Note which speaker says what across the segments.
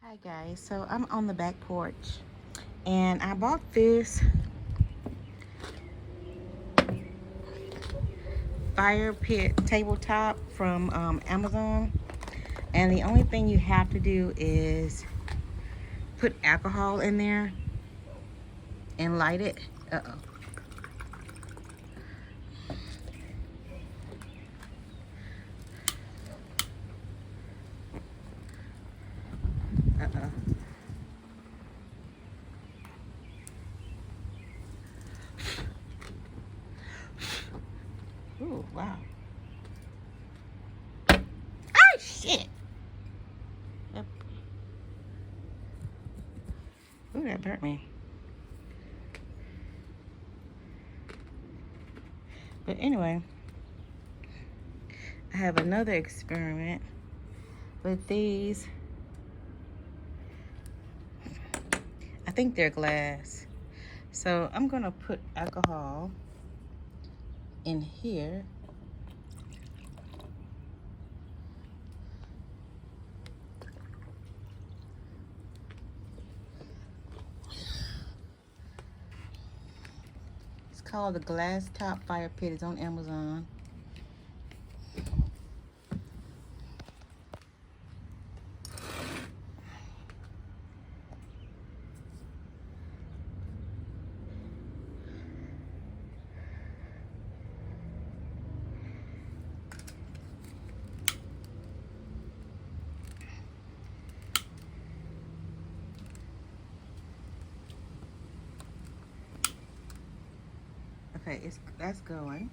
Speaker 1: Hi guys, so I'm on the back porch and I bought this fire pit tabletop from Amazon, and the only thing you have to do is put alcohol in there and light it. Uh-oh. Uh-oh. Ooh, wow. Oh shit! Yep. Ooh, that burnt me. But anyway, I have another experiment with these. I think they're glass. So I'm gonna put alcohol in here. It's called the Glass Top Fire Pit. It's on Amazon. Okay, that's going.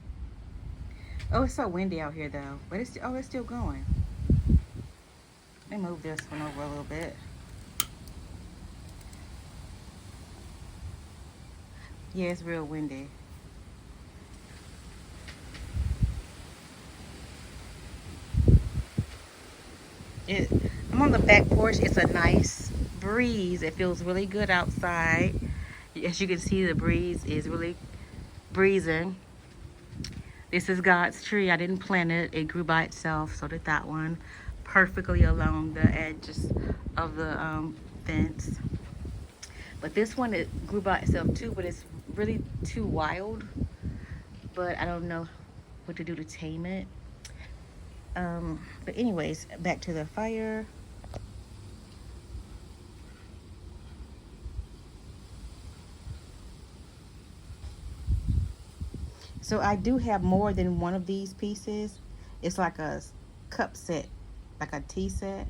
Speaker 1: Oh, it's so windy out here though, but it's still going. Let me move this one over a little bit. Yeah, it's real windy. I'm on the back porch. It's a nice breeze. It feels really good outside. As you can see, the breeze is really breezing. This is God's tree. I didn't plant it. It grew by itself. So did that one. Perfectly along the edges of the fence. But this one, it grew by itself too, but it's really too wild. But I don't know what to do to tame it. But anyways, back to the fire. So I do have more than one of these pieces. It's like a cup set, like a tea set.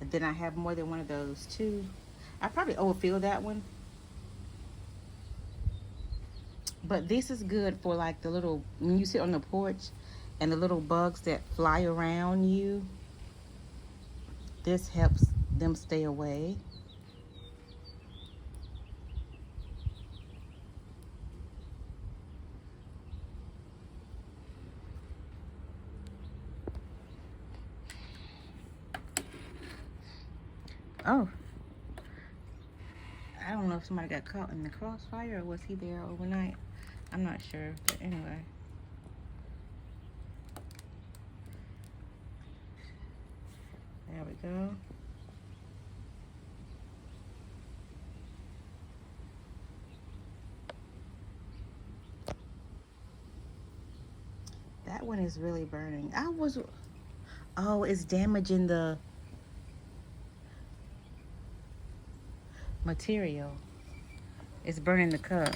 Speaker 1: And then I have more than one of those too. I probably overfill that one. But this is good for like the little, when you sit on the porch and the little bugs that fly around you, this helps them stay away. Oh, I don't know if somebody got caught in the crossfire or was he there overnight. I'm not sure, but anyway. There we go. That one is really burning. Oh, it's damaging the material. It's burning the cup.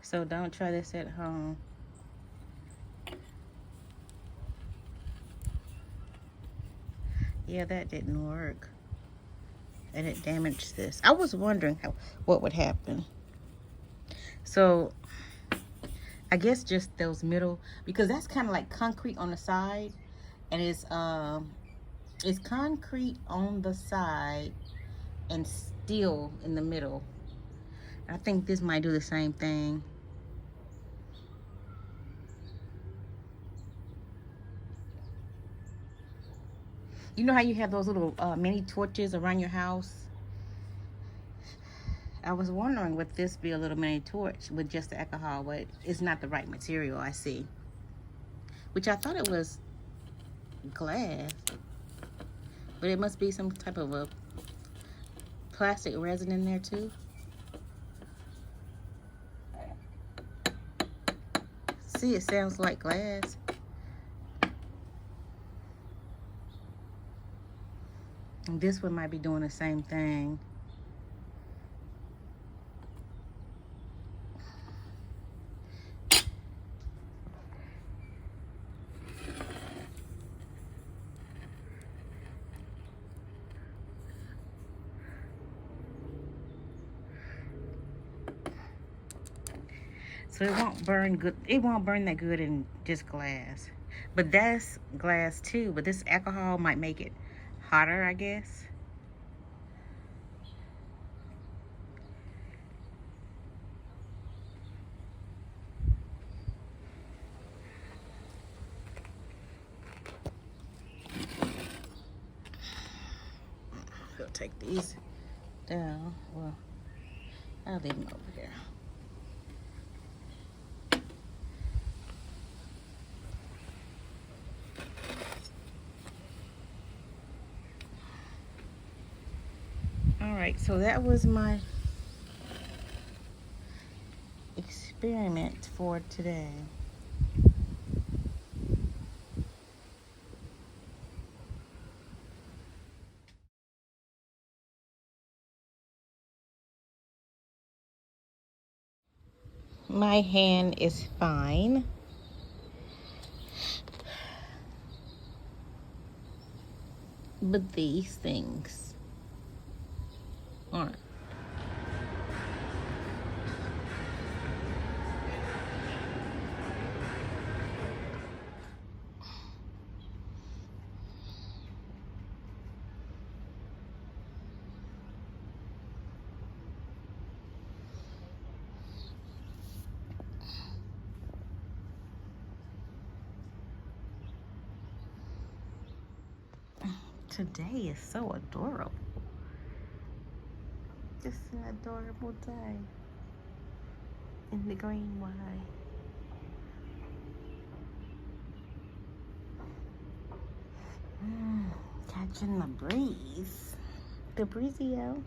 Speaker 1: So don't try this at home. Yeah, that didn't work. And it damaged this. I was wondering what would happen. So I guess just those middle, because that's kind of like concrete on the side, and it's concrete on the side and steel in the middle. I think this might do the same thing. You know how you have those little mini torches around your house? I was wondering, would this be a little mini torch with just the alcohol, but it's not the right material, I see. Which I thought it was glass, but it must be some type of a plastic resin in there too. See, it sounds like glass. And this one might be doing the same thing. So it won't burn good. It won't burn that good in just glass. But that's glass too. But this alcohol might make it hotter, I guess. We'll take these down. Well, I'll leave them over there. Alright, so that was my experiment for today. My hand is fine. But these things aren't. Today is so adorable. Just an adorable day in the greenway. Catching the breeze. The breezio.